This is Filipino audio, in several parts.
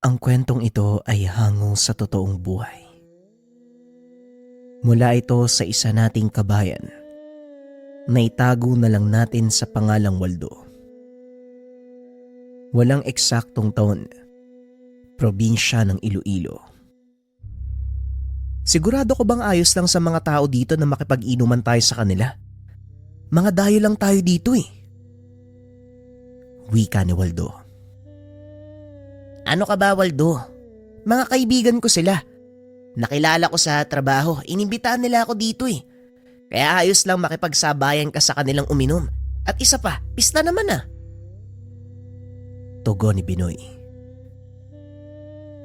Ang kwentong ito ay hango sa totoong buhay. Mula ito sa isa nating kabayan na itago na lang natin sa pangalang Waldo. Walang eksaktong taon, probinsya ng Iloilo. Sigurado ko bang ayos lang sa mga tao dito na makipag-inuman tayo sa kanila? Mga dayo lang tayo dito eh. Wika ni Waldo. Ano ka ba, Waldo? Mga kaibigan ko sila. Nakilala ko sa trabaho, inimbitahan nila ako dito eh. Kaya ayos lang makipagsabayan ka sa kanilang uminom. At isa pa, pista naman ah. Tugon ni Binoy.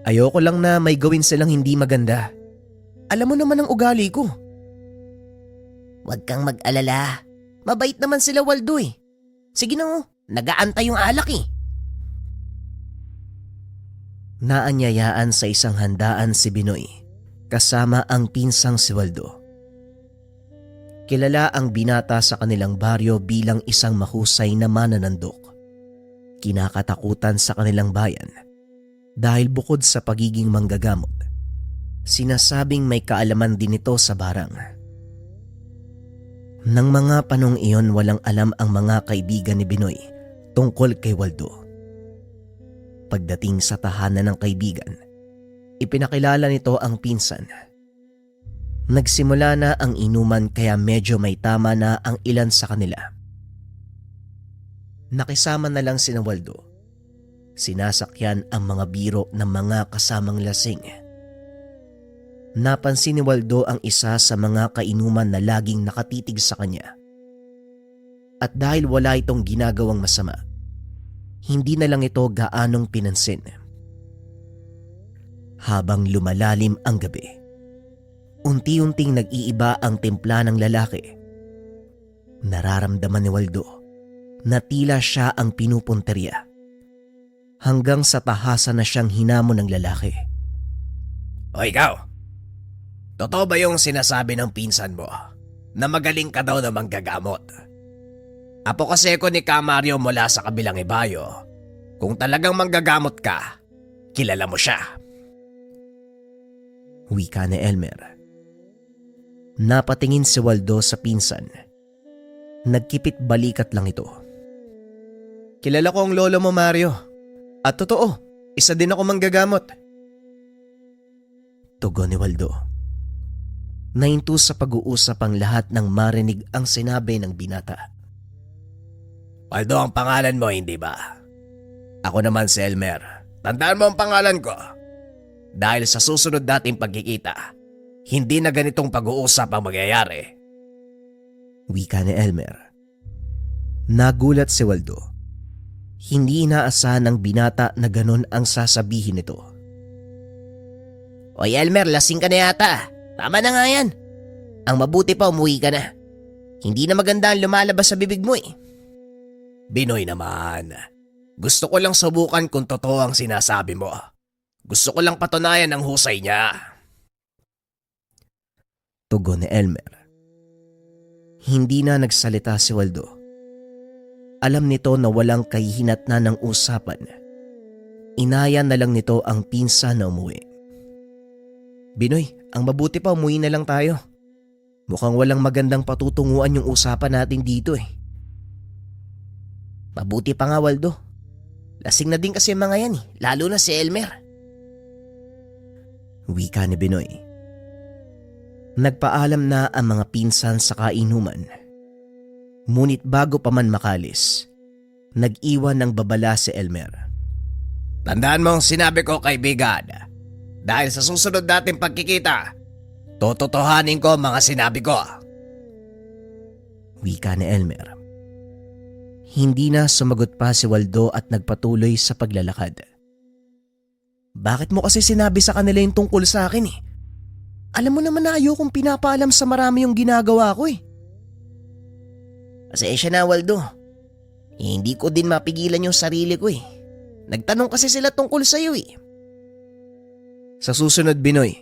Ayoko lang na may gawin silang hindi maganda. Alam mo naman ang ugali ko. Huwag kang mag-alala. Mabait naman sila, Waldo eh. Sige na oh, nag-aantay yung alak eh. Naanyayaan sa isang handaan si Binoy kasama ang pinsang si Waldo. Kilala ang binata sa kanilang baryo bilang isang mahusay na mananandok. Kinakatakutan sa kanilang bayan dahil bukod sa pagiging manggagamot, sinasabing may kaalaman din ito sa barang. Nang mga panong iyon, walang alam ang mga kaibigan ni Binoy tungkol kay Waldo. Pagdating sa tahanan ng kaibigan, ipinakilala nito ang pinsan. Nagsimula na ang inuman kaya medyo may tama na ang ilan sa kanila. Nakisama na lang sina Waldo. Sinasakyan ang mga biro ng mga kasamang lasing. Napansin ni Waldo ang isa sa mga kainuman na laging nakatitig sa kanya. At dahil wala itong ginagawang masama, hindi na lang ito gaanong pinansin. Habang lumalalim ang gabi, unti-unting nag-iiba ang timpla ng lalaki. Nararamdaman ni Waldo na tila siya ang pinupunterya. Hanggang sa tahasan na siyang hinamon ng lalaki. O ikaw, totoo ba yung sinasabi ng pinsan mo na magaling ka daw na manggagamot? Apo kasi ko ni Mario mula sa kabilang ibayo. Kung talagang manggagamot ka, kilala mo siya. Wika ni Elmer. Napatingin si Waldo sa pinsan. Nagkipit balikat lang ito. Kilala ko ang lolo mo, Mario. At totoo, isa din ako manggagamot. Tugon ni Waldo. Nahinto sa pag-uusap ang lahat nang marinig ang sinabi ng binata. Waldo ang pangalan mo, hindi ba? Ako naman si Elmer. Tandaan mo ang pangalan ko. Dahil sa susunod nating pagkikita, hindi na ganitong pag-uusap ang mangyayari. Wika ni Elmer. Nagulat si Waldo. Hindi inaasahan ng binata na ganon ang sasabihin nito. Oy Elmer, lasing ka na yata. Tama na nga yan. Ang mabuti pa umuwi ka na. Hindi na maganda ang lumalabas sa bibig mo eh. Binoy naman, gusto ko lang subukan kung totoo ang sinasabi mo. Gusto ko lang patunayan ang husay niya. Tugon ni Elmer. Hindi na nagsalita si Waldo. Alam nito na walang kahihinatnan ng usapan. Inaya na lang nito ang pinsan na umuwi. Binoy, ang mabuti pa umuwi na lang tayo. Mukhang walang magandang patutunguhan yung usapan natin dito eh. Mabuti pa nga, Waldo. Lasing na din kasi mga yan eh, lalo na si Elmer. Wika ni Binoy. Nagpaalam na ang mga pinsan sa kainuman. Ngunit bago pa man makalis, nag-iwan ng babala si Elmer. Tandaan mo ang sinabi ko, kaibigan. Dahil sa susunod nating pagkikita, tototohanin ko mga sinabi ko. Wika ni Elmer. Hindi na sumagot pa si Waldo at nagpatuloy sa paglalakad. Bakit mo kasi sinabi sa kanila yung tungkol sa akin eh? Alam mo naman na ayokong pinapaalam sa marami yung ginagawa ko eh. Pasensya na, Waldo. Hindi ko din mapigilan yung sarili ko eh. Nagtanong kasi sila tungkol sa'yo eh. Sa susunod, Binoy,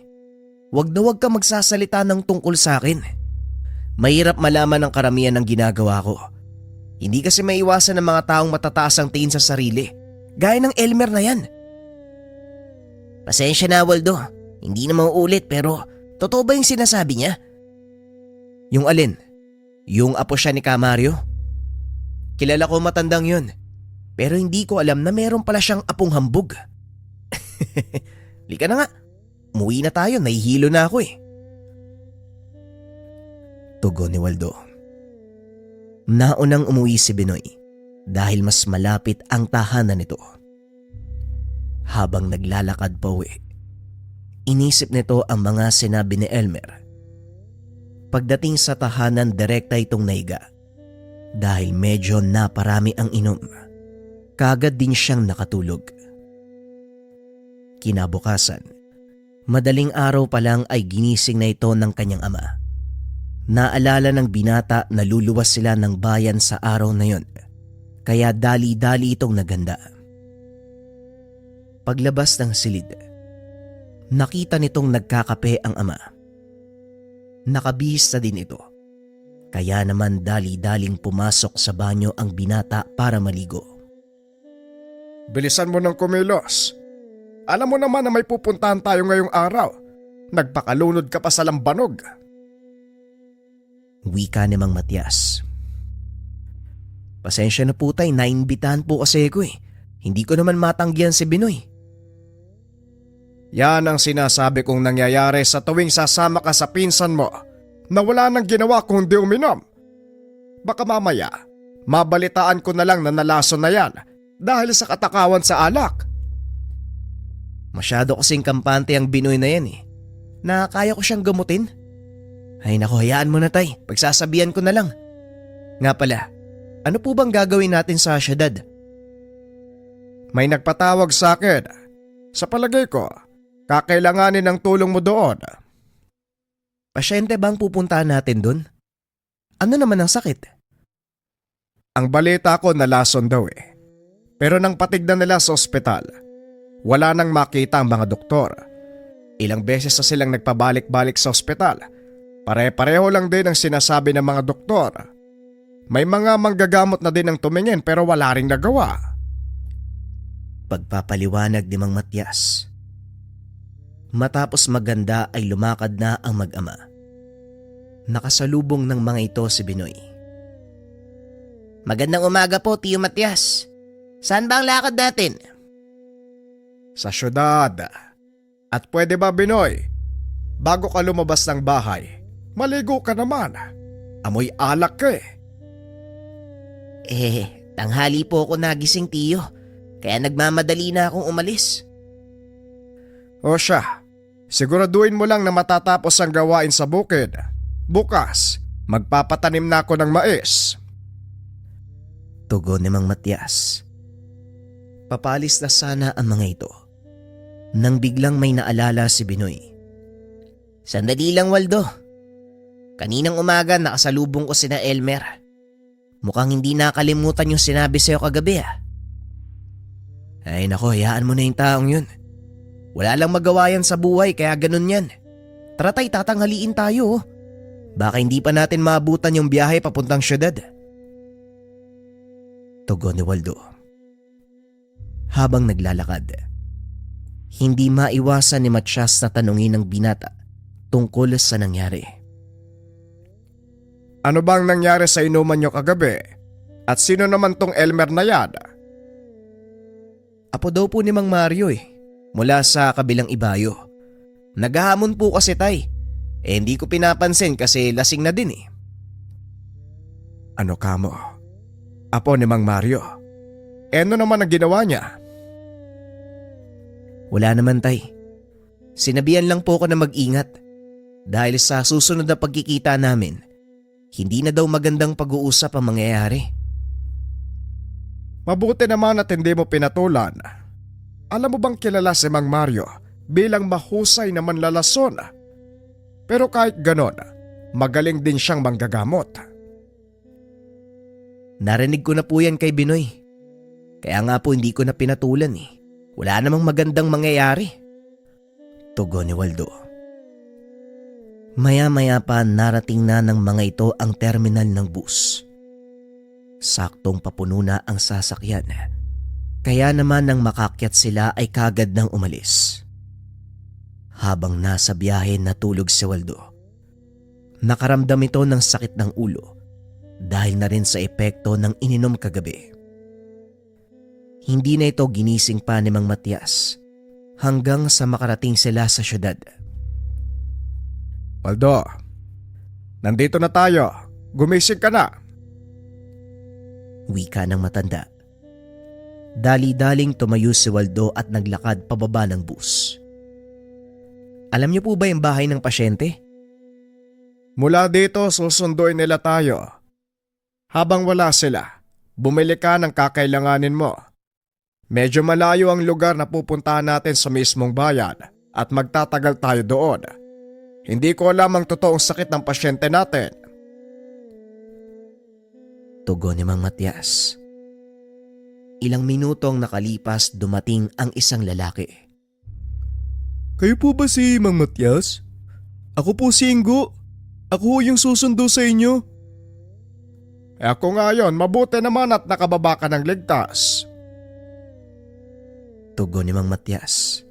wag na wag ka magsasalita ng tungkol sa akin. Mahirap malaman ang karamihan ng ginagawa ko. Hindi kasi maiwasan ng mga taong matataas ang tingin sa sarili. Gaya ng Elmer na yan. Pasensya na, Waldo. Hindi na mauulit pero totoo ba yung sinasabi niya? Yung alin? Yung apo siya ni Kamario? Kilala ko matandang yun. Pero hindi ko alam na meron pala siyang apong hambog. Lika na nga. Umuwi na tayo, nahihilo na ako eh. Tugon ni Waldo. Naunang umuwi si Binoy dahil mas malapit ang tahanan nito. Habang naglalakad pa uwi, inisip nito ang mga sinabi ni Elmer. Pagdating sa tahanan, direkta itong naiga. Dahil medyo naparami ang inom, kagad din siyang nakatulog. Kinabukasan, madaling araw pa lang ay ginising na ito ng kanyang ama. Naalala ng binata na luluwas sila ng bayan sa araw na yon, kaya dali-dali itong naganda. Paglabas ng silid, nakita nitong nagkakape ang ama. Nakabihis na din ito, kaya naman dali-daling pumasok sa banyo ang binata para maligo. Bilisan mo ng kumilos. Alam mo naman na may pupuntahan tayo ngayong araw. Nagpakalunod ka pa sa lambanog. Wika ni Mang Matias. Pasensya na po tay, naimbitahan po kasi ako eh. Hindi ko naman matanggihan si Binoy. Yan ang sinasabi kong nangyayari sa tuwing sasama ka sa pinsan mo na wala nang ginawa kundi uminom. Baka mamaya, mabalitaan ko na lang na nalason na yan dahil sa katakawan sa alak. Masyado kasing kampante ang Binoy na yan eh. Na kaya ko siyang gamutin. Ay nako, hayaan mo na tay. Pagsasabihan ko na lang. Nga pala, ano po bang gagawin natin sa syudad? May nagpatawag sa akin. Sa palagay ko, kakailanganin ng tulong mo doon. Pasyente bang pupuntahan natin dun? Ano naman ang sakit? Ang balita ko nalason daw eh. Pero nang patignan nila sa ospital, wala nang makita ang mga doktor. Ilang beses na silang nagpabalik-balik sa ospital. Pare-pareho lang din ang sinasabi ng mga doktor. May mga manggagamot na din ang tumingin pero wala ring nagawa. Pagpapaliwanag ni Mang Matias. Matapos maganda ay lumakad na ang mag-ama. Nakasalubong ng mga ito si Binoy. Magandang umaga po, Tiyo Matias. Saan ba ang lakad natin? Sa syudad. At pwede ba, Binoy? Bago ka lumabas ng bahay, maligo ka naman. Amoy alak ka eh. Tanghali po ako nagising, Tiyo. Kaya nagmamadali na akong umalis. O siya, siguraduhin mo lang na matatapos ang gawain sa bukid. Bukas, magpapatanim na ako ng mais. Tugon ni Mang Matias. Papalis na sana ang mga ito nang biglang may naalala si Binoy. Sandali lang, Waldo. Kaninang umaga nakasalubong ko sina Elmer. Mukhang hindi nakalimutan yung sinabi sa'yo kagabi ah. Ay nako, hayaan mo na yung taong yun. Wala lang magawa yan sa buhay kaya ganun yan. Tara tay, tatanghaliin tayo oh. Baka hindi pa natin maabutan yung biyahe papuntang syudad. Tugon ni Waldo. Habang naglalakad, hindi maiwasan ni Matias na tanungin ng binata tungkol sa nangyari. Ano bang nangyari sa inuman nyo kagabi? At sino naman tong Elmer na yan? Apo daw po ni Mang Mario eh, mula sa kabilang ibayo. Naghahamon po kasi tay. Hindi ko pinapansin kasi lasing na din eh. Ano ka mo? Apo ni Mang Mario. Ano naman ang ginawa niya? Wala naman tay. Sinabihan lang po ako na mag-ingat. Dahil sa susunod na pagkikita namin, hindi na daw magandang pag-uusap ang mangyayari. Mabuti naman at hindi mo pinatulan. Alam mo bang kilala si Mang Mario bilang mahusay na manlalason? Pero kahit ganon, magaling din siyang manggagamot. Narinig ko na po yan kay Binoy. Kaya nga po hindi ko na pinatulan eh. Wala namang magandang mangyayari. Tugon ni Waldo. Maya-maya pa narating na ng mga ito ang terminal ng bus. Saktong papuno na ang sasakyan. Kaya naman nang makakyat sila ay kagad nang umalis. Habang nasa biyahe natulog si Waldo. Nakaramdam ito ng sakit ng ulo dahil na rin sa epekto ng ininom kagabi. Hindi na ito ginising pa ni Mang Matias hanggang sa makarating sila sa syudad. Waldo, nandito na tayo. Gumising ka na. Wika ng matanda. Dali-daling tumayo si Waldo at naglakad pababa ng bus. Alam niyo po ba yung bahay ng pasyente? Mula dito susunduin nila tayo. Habang wala sila, bumili ka ng kakailanganin mo. Medyo malayo ang lugar na pupuntahan natin sa mismong bayan at magtatagal tayo doon. Hindi ko alam ang totoong sakit ng pasyente natin. Tugon ni Mang Matias. Ilang minutong nakalipas dumating ang isang lalaki. Kayo po ba si Mang Matias? Ako po si Ingo. Ako yung susundo sa inyo. Ako nga yon, mabuti naman at nakababa ka ng ligtas. Tugon ni Mang Matias.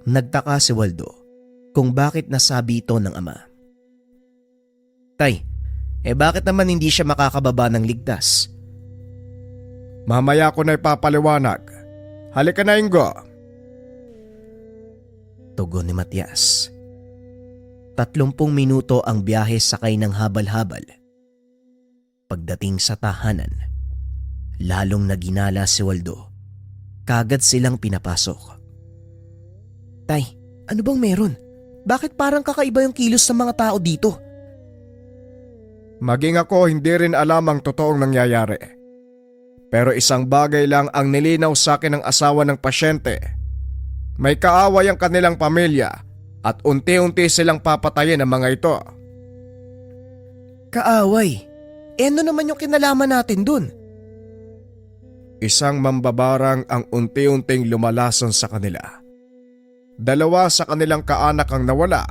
Nagtaka si Waldo kung bakit nasabi ito ng ama. Tay, bakit naman hindi siya makakababa ng ligtas? Mamaya ko na ipapaliwanag. Halika na, Ingo. Tugon ni Matias. 30 minuto ang biyahe sakay ng habal-habal. Pagdating sa tahanan, lalong naginala si Waldo. Kagad silang pinapasok. Tay, ano bang meron? Bakit parang kakaiba yung kilos ng mga tao dito? Maging ako hindi rin alam ang totoong nangyayari. Pero isang bagay lang ang nilinaw sa akin ng asawa ng pasyente. May kaaway ang kanilang pamilya at unti-unti silang papatayin ang mga ito. Kaaway? Ano naman yung kinalaman natin dun? Isang mambabarang ang unti-unting lumalason sa kanila. 2 sa kanilang kaanak ang nawala.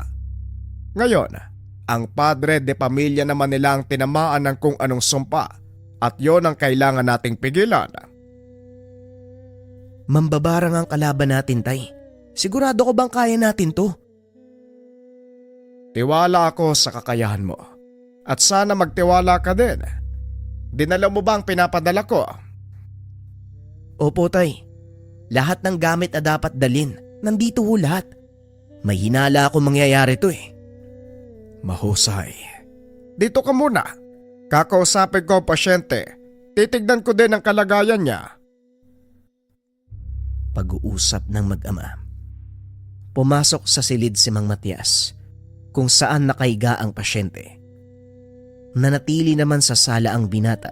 Ngayon, ang padre de pamilya naman nila ang tinamaan ng kung anong sumpa at yon ang kailangan nating pigilan. Mambabarang ang kalaban natin, Tay. Sigurado ko bang kaya natin to? Tiwala ako sa kakayahan mo. At sana magtiwala ka din. Dinala mo ba ang pinapadala ko? Opo, Tay. Lahat ng gamit na dapat dalin, nandito ho lahat. May hinala akong mangyayari to eh. Mahusay. Dito ka muna. Kakausapin ko ang pasyente. Titignan ko din ang kalagayan niya. Pag-uusap ng mag-ama. Pumasok sa silid si Mang Matias kung saan nakahiga ang pasyente. Nanatili naman sa sala ang binata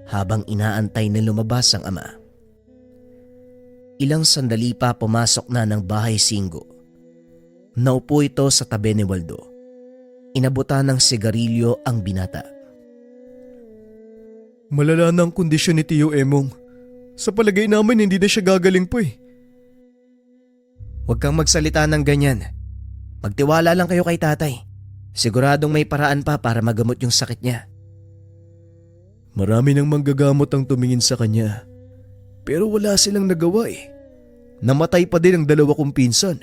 habang inaantay na lumabas ang ama. Ilang sandali pa pumasok na ng bahay si Ingo. Naupo ito sa tabi ni Waldo. Inabutan ng sigarilyo ang binata. Malala na ang kondisyon ni Tio Emong. Sa palagay namin hindi na siya gagaling po eh. Huwag kang magsalita ng ganyan. Magtiwala lang kayo kay tatay. Siguradong may paraan pa para magamot yung sakit niya. Marami nang manggagamot ang tumingin sa kanya. Pero wala silang nagawa eh. Namatay pa din ang 2 kong pinsan.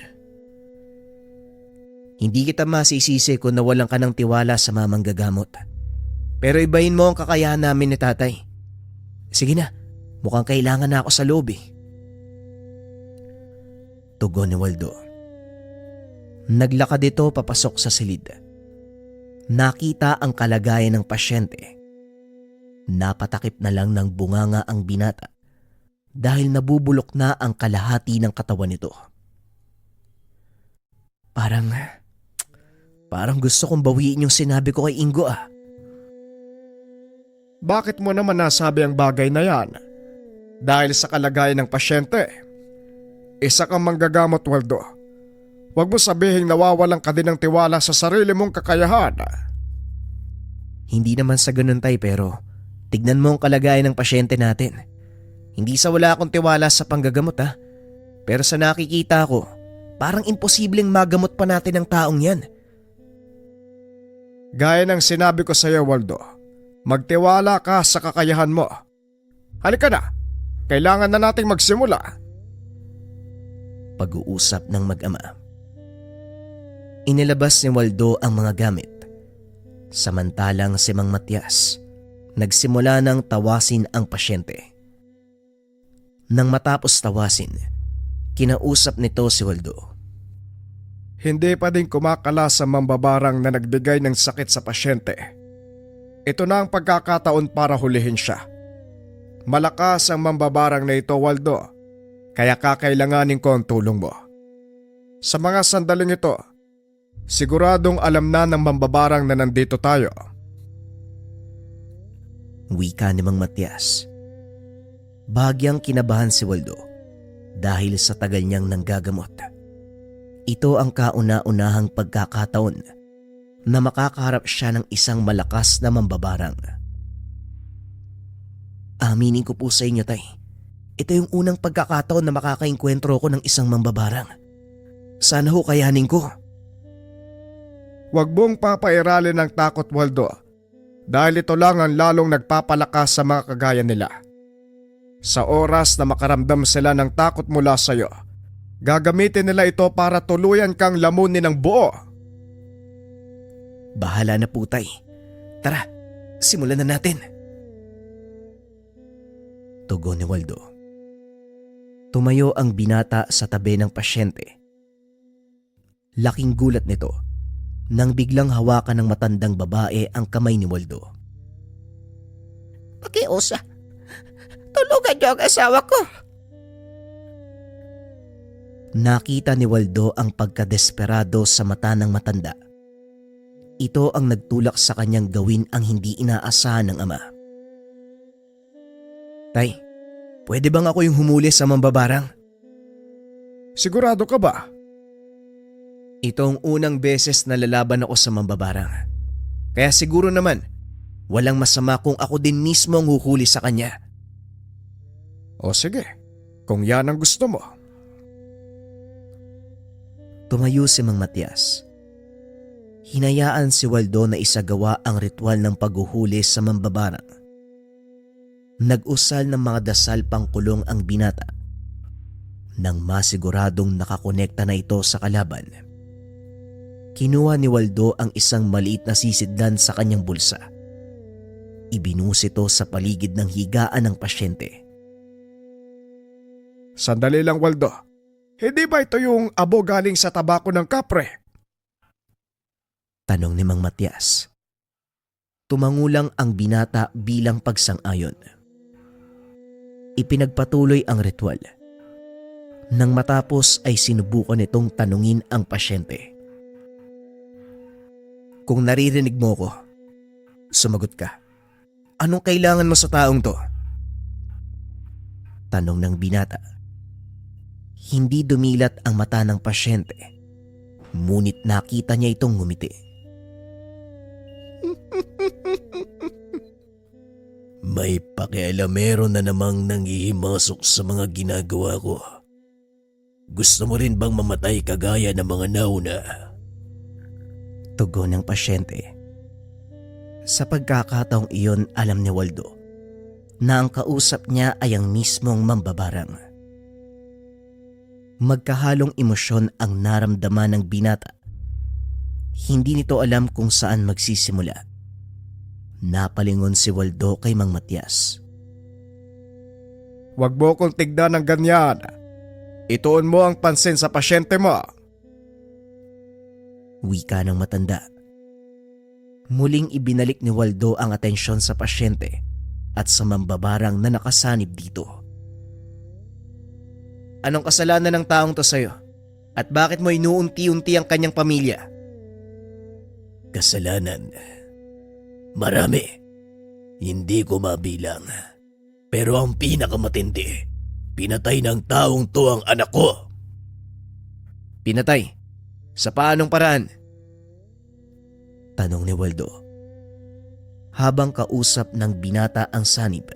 Hindi kita masisisi kung nawalan ka ng tiwala sa mamang gagamot. Pero ibahin mo ang kakayahan namin ni tatay. Sige na, mukhang kailangan na ako sa loob eh. Tugon ni Waldo. Naglakad ito papasok sa silid. Nakita ang kalagayan ng pasyente. Napatakip na lang ng bunganga ang binata dahil nabubulok na ang kalahati ng katawan nito. Parang gusto kong bawiin yung sinabi ko kay Ingo ah. Bakit mo naman nasabi ang bagay na yan? Dahil sa kalagayan ng pasyente. Isa kang manggagamot, Waldo. Huwag mo sabihing nawawalan ka din ng tiwala sa sarili mong kakayahan. Hindi naman sa ganun tay pero tignan mo ang kalagayan ng pasyente natin. Hindi sa wala akong tiwala sa panggagamot ha. Pero sa nakikita ko, parang imposibleng magamot pa natin ang taong yan. Gaya ng sinabi ko sa iyo, Waldo, magtiwala ka sa kakayahan mo. Halika na, kailangan na nating magsimula. Pag-uusap ng mag-ama. Inilabas ni Waldo ang mga gamit. Samantalang si Mang Matias nagsimula ng tawasin ang pasyente. Nang matapos tawasin, kinausap nito si Waldo. Hindi pa din kumakala sa mambabarang na nagbigay ng sakit sa pasyente. Ito na ang pagkakataon para hulihin siya. Malakas ang mambabarang na ito, Waldo, kaya kakailanganin ko ang tulong mo. Sa mga sandaling ito, siguradong alam na ng mambabarang na nandito tayo. Wika ni Mang Matias. Bahagyang kinabahan si Waldo dahil sa tagal niyang nanggagamot. Ito ang kauna-unahang pagkakataon na makakaharap siya ng isang malakas na mambabarang. Aminin ko po sa inyo, Tay. Ito yung unang pagkakataon na makakaengkwentro ko ng isang mambabarang. Sana ho kayanin ko. Huwag mong papairalin ng takot, Waldo, dahil ito lang ang lalong nagpapalakas sa mga kagaya nila. Sa oras na makaramdam sila ng takot mula sa iyo, gagamitin nila ito para tuluyan kang lamunin ng buo. Bahala na po, Tay. Tara, simulan na natin. Tugon ni Waldo. Tumayo ang binata sa tabi ng pasyente. Laking gulat nito nang biglang hawakan ng matandang babae ang kamay ni Waldo. Pakiusa, tulugan niyo ang asawa ko. Nakita ni Waldo ang pagkadesperado sa mata ng matanda. Ito ang nagtulak sa kanyang gawin ang hindi inaasahan ng ama. Tay, pwede bang ako yung humuli sa mambabarang? Sigurado ka ba? Itong unang beses na lalaban ako sa mambabarang. Kaya siguro naman, walang masama kung ako din mismo ang huhuli sa kanya. O sige, kung yan ang gusto mo. Tumayo si Mang Matias. Hinayaan si Waldo na isagawa ang ritual ng paghuhuli sa mambabarang. Nag-usal ng mga dasal pangkulong ang binata. Nang masiguradong nakakonekta na ito sa kalaban, kinuha ni Waldo ang isang maliit na sisidlan sa kanyang bulsa. Ibinus ito sa paligid ng higaan ng pasyente. Sandali lang, Waldo. Hindi ba ito yung abo galing sa tabako ng kapre? Tanong ni Mang Matias. Tumangulang ang binata bilang pagsang-ayon. Ipinagpatuloy ang ritual. Nang matapos ay sinubukan nitong tanungin ang pasyente. Kung naririnig mo ko, sumagot ka. Anong kailangan mo sa taong to? Tanong ng binata. Hindi dumilat ang mata ng pasyente, ngunit nakita niya itong ngumiti. May pakialamero na namang nanghihimasok sa mga ginagawa ko. Gusto mo rin bang mamatay kagaya ng mga nauna? Tugon ng pasyente. Sa pagkakataong iyon, alam ni Waldo na ang kausap niya ay ang mismong mambabarang. Magkahalong emosyon ang naramdaman ng binata. Hindi nito alam kung saan magsisimula. Napalingon si Waldo kay Mang Matias. Huwag mo kong tignan ng ganyan. Ituon mo ang pansin sa pasyente mo. Wika ng matanda. Muling ibinalik ni Waldo ang atensyon sa pasyente at sa mambabarang na nakasanib dito. Anong kasalanan ng taong to sa'yo? At bakit mo inuunti-unti ang kanyang pamilya? Kasalanan? Marami. Hindi ko mabilang. Pero ang pinakamatindi, pinatay ng taong to ang anak ko. Pinatay? Sa paanong paraan? Tanong ni Waldo. Habang kausap ng binata ang sanib,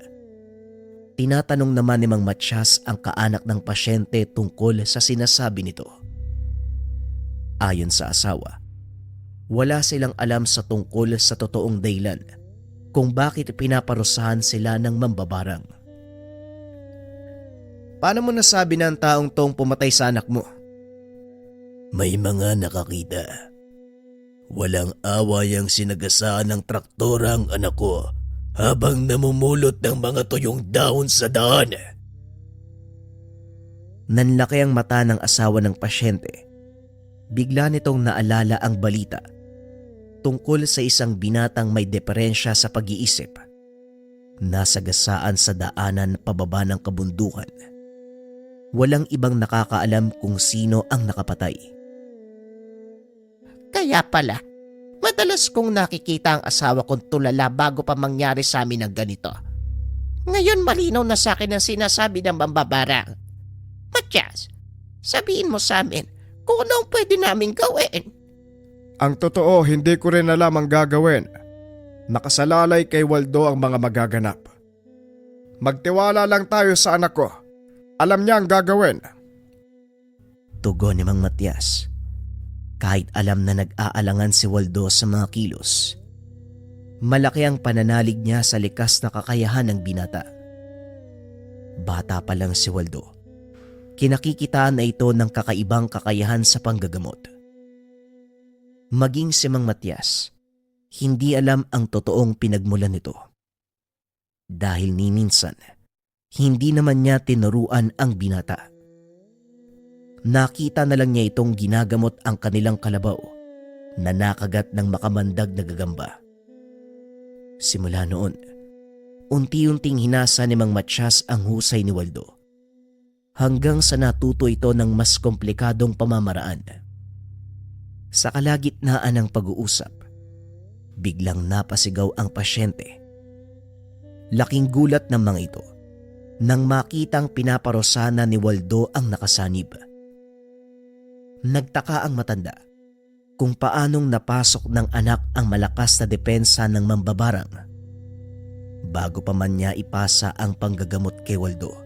tinatanong naman ni Mang Matias ang kaanak ng pasyente tungkol sa sinasabi nito. Ayon sa asawa, wala silang alam sa tungkol sa totoong dahilan kung bakit pinaparusahan sila ng mambabarang. Paano mo nasabi na ang taong tong pumatay sa anak mo? May mga nakakita. Walang away ang sinagasaan ng traktora ang anak ko habang namumulot ng mga tuyong dahon sa daan. Nanlaki ang mata ng asawa ng pasyente. Bigla nitong naalala ang balita tungkol sa isang binatang may deperensya sa pag-iisip. Nasagasaan sa daanan pababa ng kabundukan. Walang ibang nakakaalam kung sino ang nakapatay. Kaya pala, madalas kong nakikita ang asawa kong tulala bago pa mangyari sa amin ang ganito. Ngayon malinaw na sa akin ang sinasabi ng mambabarang. Matyas, sabihin mo sa amin kung ano ang pwede namin gawin. Ang totoo, hindi ko rin alam ang gagawin. Nakasalalay kay Waldo ang mga magaganap. Magtiwala lang tayo sa anak ko. Alam niya ang gagawin. Tugon ni Mang Matias. Kahit alam na nag-aalangan si Waldo sa mga kilos, malaki ang pananalig niya sa likas na kakayahan ng binata. Bata pa lang si Waldo. Kinakikitaan na ito ng kakaibang kakayahan sa panggagamot. Maging si Mang Matias, hindi alam ang totoong pinagmulan nito. Dahil ni minsan, hindi naman niya tinuruan ang binata. Nakita na lang niya itong ginagamot ang kanilang kalabaw na nakagat ng makamandag na gagamba. Simula noon, unti-unting hinasa ni Mang Matias ang husay ni Waldo hanggang sa natuto ito ng mas komplikadong pamamaraan. Sa kalagitnaan ng pag-uusap, biglang napasigaw ang pasyente. Laking gulat ng mga ito nang makitang pinaparosana ni Waldo ang nakasanib. Nagtaka ang matanda kung paanong napasok ng anak ang malakas na depensa ng mambabarang. Bago pa man niya ipasa ang panggagamot kay Waldo,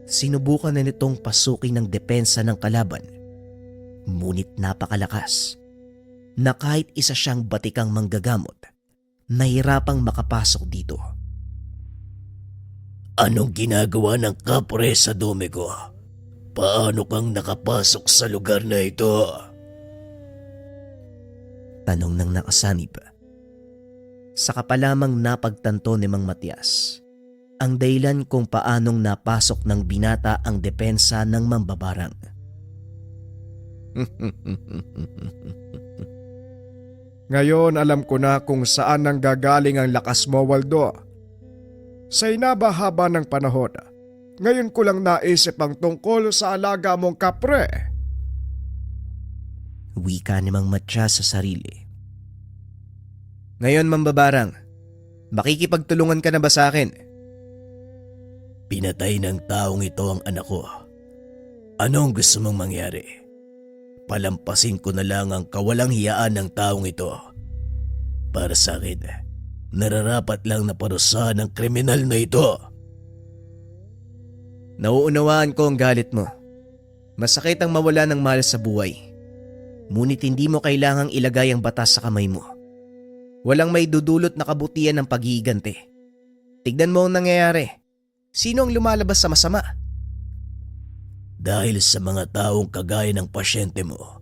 sinubukan na nitong pasukin ng depensa ng kalaban. Ngunit napakalakas na kahit isa siyang batikang manggagamot, nahirapang makapasok dito. Anong ginagawa ng kapre sa dumi ko? Paano kang nakapasok sa lugar na ito? Tanong ng nakasanib. Saka pa lamang napagtanto ni Mang Matias ang dahilan kung paanong napasok ng binata ang depensa ng mambabarang. Ngayon alam ko na kung saan nanggagaling ang lakas mo, Waldo. Sa inabahaba ng panahon, ngayon ko lang naisip ang tungkol sa alaga mong kapre. Wika ni Mang Matias sa sarili. Ngayon, mambabarang, makikipagtulungan ka na ba sa akin? Pinatay ng taong ito ang anak ko. Anong gusto mong mangyari? Palampasin ko na lang ang kawalang hiyaan ng taong ito. Para sa akin, nararapat lang na parusahan ng kriminal na ito. Nauunawaan ko ang galit mo. Masakit ang mawala ng mahal sa buhay. Ngunit hindi mo kailangang ilagay ang batas sa kamay mo. Walang may dudulot na kabutihan ng paghihiganti. Tignan mo ang nangyayari. Sino ang lumalabas sa masama? Dahil sa mga taong kagaya ng pasyente mo,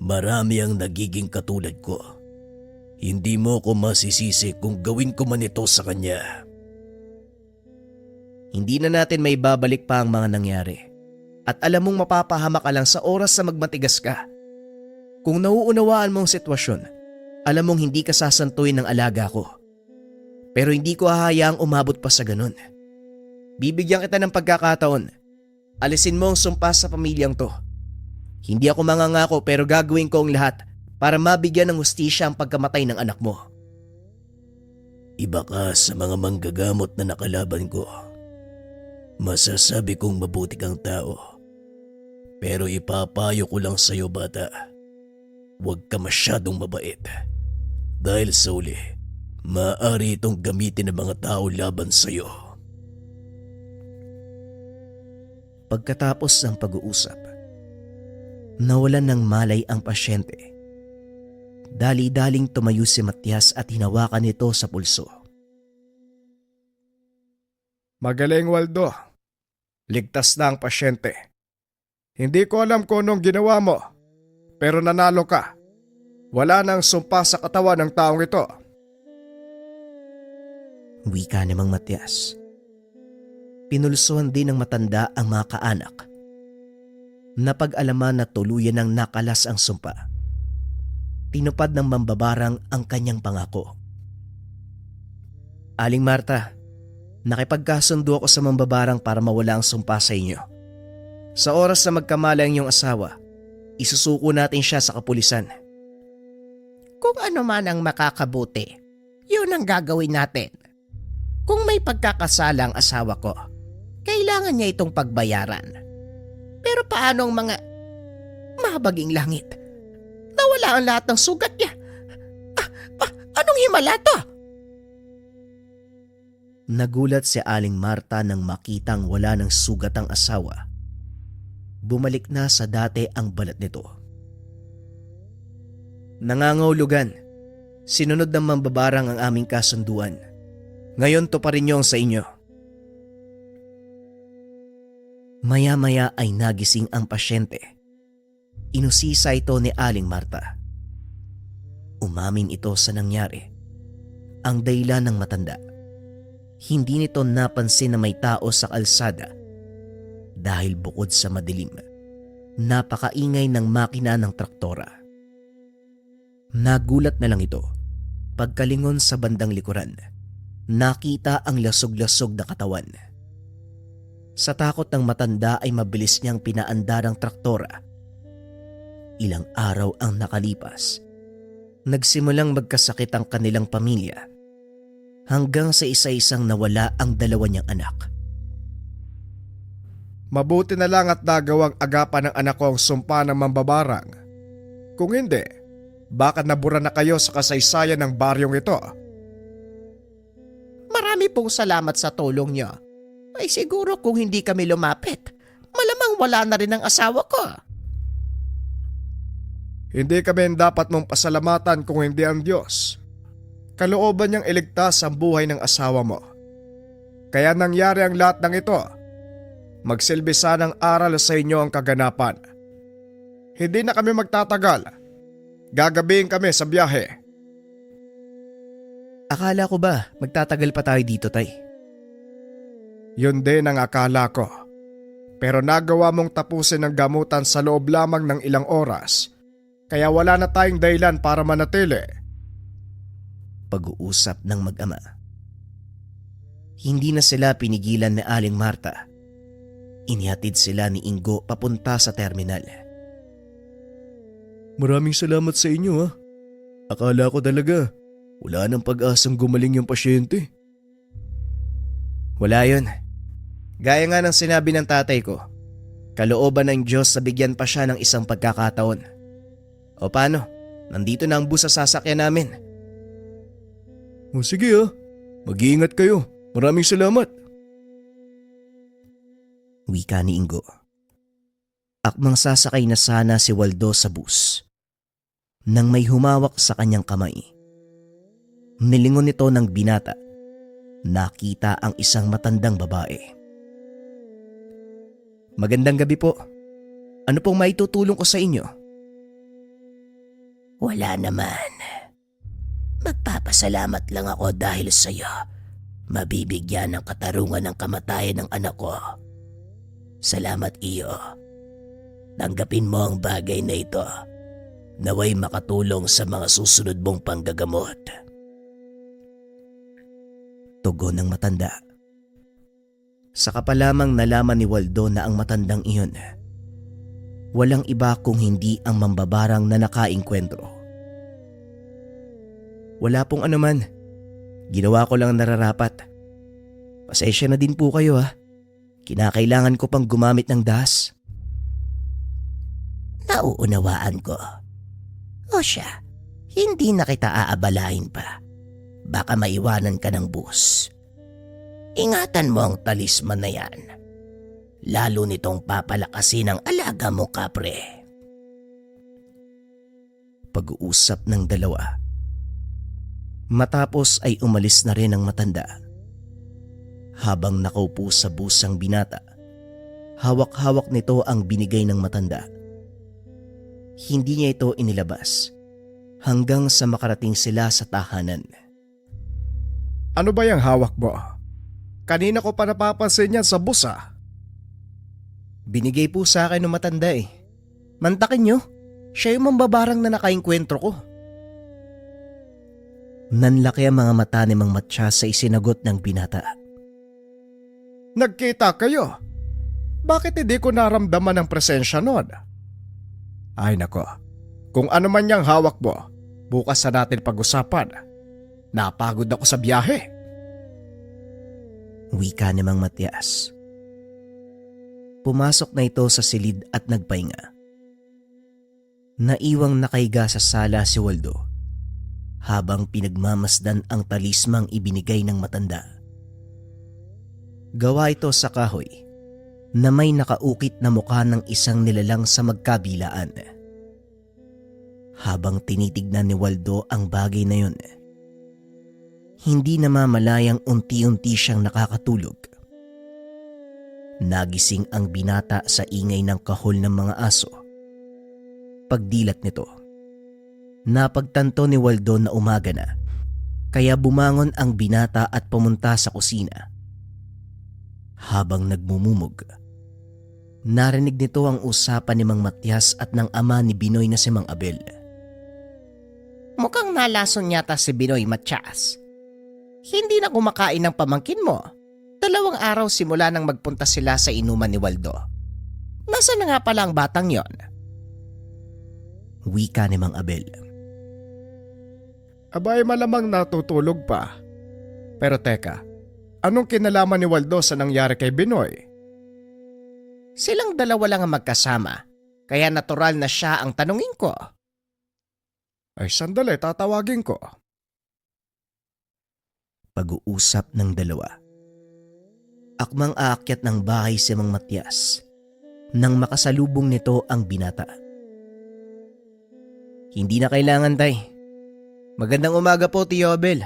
marami ang nagiging katulad ko. Hindi mo ko masisisi kung gawin ko man ito sa kanya. Hindi na natin may babalik pa ang mga nangyari. At alam mong mapapahamak ka lang sa oras na magmatigas ka. Kung nauunawaan mo ang sitwasyon, alam mong hindi ka sasantuin ng alaga ko. Pero hindi ko hahayaang umabot pa sa ganun. Bibigyan kita ng pagkakataon. Alisin mo ang sumpa sa pamilyang to. Hindi ako mangangako pero gagawin ko ang lahat para mabigyan ng hustisya ang pagkamatay ng anak mo. Iba ka sa mga manggagamot na nakalaban ko. Masasabi kong mabuti kang tao. Pero ipapayo ko lang sa'yo, bata. Huwag ka masyadong mabait. Dahil sa uli, maaari itong gamitin ng mga tao laban sa'yo. Pagkatapos ng pag-uusap, nawalan ng malay ang pasyente. Dali-daling tumayo si Matias at hinawakan nito sa pulso. Magaling, Waldo. Ligtas na ang pasyente. Hindi ko alam kung anong ginawa mo, pero nanalo ka. Wala nang sumpa sa katawan ng taong ito. Wika namang Matias. Pinulsuhan din ng matanda ang mga kaanak. Napag-alaman na tuluyan ng nakalas ang sumpa. Tinupad ng mambabarang ang kanyang pangako. Aling Marta, nakipagkasundo ako sa mambabarang para mawala ang sumpa sa inyo. Sa oras na magkamala ang iyong asawa, isusuko natin siya sa kapulisan. Kung ano man ang makakabuti, yun ang gagawin natin. Kung may pagkakasala ang asawa ko, kailangan niya itong pagbayaran. Pero paano ang mga mabaging langit? Nawala ang lahat ng sugat niya. Anong himala to? Nagulat si Aling Marta nang makitang wala ng sugat ang asawa. Bumalik na sa dati ang balat nito. Nangangahulugan, sinunod ng mambabarang ang aming kasunduan. Ngayon to pa rin yung sa inyo. Maya-maya ay nagising ang pasyente. Inusisa ito ni Aling Marta. Umamin ito sa nangyari. Ang dahilan ng matanda. Hindi nito napansin na may tao sa kalsada dahil bukod sa madilim, napakaingay ng makina ng traktora. Nagulat na lang ito pagkalingon sa bandang likuran. Nakita ang lasog-lasog na katawan. Sa takot ng matanda ay mabilis niyang pinaandar ang traktora. Ilang araw ang nakalipas. Nagsimulang magkasakit ang kanilang pamilya hanggang sa isa-isang nawala ang dalawa niyang anak. Mabuti na lang at nagawang agapan ng anak ko ang sumpa ng mambabarang. Kung hindi, baka nabura na kayo sa kasaysayan ng baryong ito. Marami pong salamat sa tulong niyo. Ay siguro kung hindi kami lumapit, malamang wala na rin ang asawa ko. Hindi kami dapat mong pasalamatan kung hindi ang Diyos. Kalooban niyang iligtas ang buhay ng asawa mo. Kaya nangyari ang lahat ng ito. Magsilbi sanang aral sa inyo ang kaganapan. Hindi na kami magtatagal. Gagabihin kami sa biyahe. Akala ko ba magtatagal pa tayo dito, Tay? Yun din ang akala ko. Pero nagawa mong tapusin ang gamutan sa loob lamang ng ilang oras. Kaya wala na tayong dahilan para manatili. Pag-uusap ng mag-ama. Hindi na sila pinigilan ni Aling Marta. Inihatid sila ni Ingo papunta sa terminal. Maraming salamat sa inyo ha. Akala ko talaga wala nang pag-asang gumaling yung pasyente. Wala yun. Gaya nga ng sinabi ng tatay ko, kalooban ng Diyos na bigyan pa siya ng isang pagkakataon. O paano? Nandito na ang bus sa sasakyan namin. O sige ha, mag-iingat kayo. Maraming salamat. Wika ni Ingo. Akmang sasakay na sana si Waldo sa bus. Nang may humawak sa kanyang kamay. Nilingon nito ng binata. Nakita ang isang matandang babae. Magandang gabi po. Ano pong maitutulong ko sa inyo? Wala naman. Magpapasalamat lang ako dahil sa iyo. Mabibigyan ng katarungan ng kamatayan ng anak ko. Salamat iyo. Tanggapin mo ang bagay na ito. Naway makatulong sa mga susunod mong panggagamot. Tugon ng matanda. Saka pa lamang nalaman ni Waldo na ang matandang iyon walang iba kung hindi ang mambabarang na nakainkwentro. Wala pong anuman. Ginawa ko lang ang nararapat. Pasensya na din po kayo ha. Kinakailangan ko pang gumamit ng dahas. Nauunawaan ko. O siya, hindi na kita aabalahin pa. Baka maiwanan ka ng bus. Ingatan mo ang talisman na yan. Lalo nitong papalakasin ang alaga mo, kapre. Pag-uusap ng dalawa. Matapos ay umalis na rin ang matanda. Habang nakaupo sa busang binata, hawak-hawak nito ang binigay ng matanda. Hindi niya ito inilabas. hanggang sa makarating sila sa tahanan. Ano ba yung hawak mo? Kanina ko pa napapansin yan sa bus ah. Binigay po sa akin ng matanda eh. Mantakin nyo, siya yung mambabarang na nakainkwentro ko. Nanlaki ang mga mata ni Mang Matyas sa isinagot ng binata. Nagkita kayo? Bakit hindi ko naramdaman ang presensya nun? Ay nako, kung ano man yung hawak mo, bukas na natin pag-usapan. Napagod ako sa biyahe. Wika ni Mang Matyas. Pumasok na ito sa silid at nagpahinga. Naiwang nakahiga sa sala si Waldo habang pinagmamasdan ang talismang ibinigay ng matanda. Gawa ito sa kahoy na may nakaukit na mukha ng isang nilalang sa magkabilaan. Habang tinitignan ni Waldo ang bagay na yun, hindi namamalayang unti-unti siyang nakakatulog. Nagising ang binata sa ingay ng kahol ng mga aso. Pagdilat nito, napagtanto ni Waldo na umaga na, kaya bumangon ang binata at pumunta sa kusina. Habang nagmumumog, narinig nito ang usapan ni Mang Matyas at ng ama ni Binoy na si Mang Abel. Mukhang nalason yata si Binoy, Matyas. Hindi na kumakain ng pamangkin mo. 2 araw simula nang magpunta sila sa inuman ni Waldo. Nasaan na nga pala ang batang yon? Wika ni Mang Abel. Abay malamang natutulog pa. Pero teka, anong kinalaman ni Waldo sa nangyari kay Binoy? Silang 2 lang ang magkasama, kaya natural na siya ang tanungin ko. Ay sandali, tatawagin ko. Pag-uusap ng dalawa. Akmang aakyat ng bahay si Mang Matyas nang makasalubong nito ang binata. Hindi na kailangan, tay. Magandang umaga po, Tio Abel.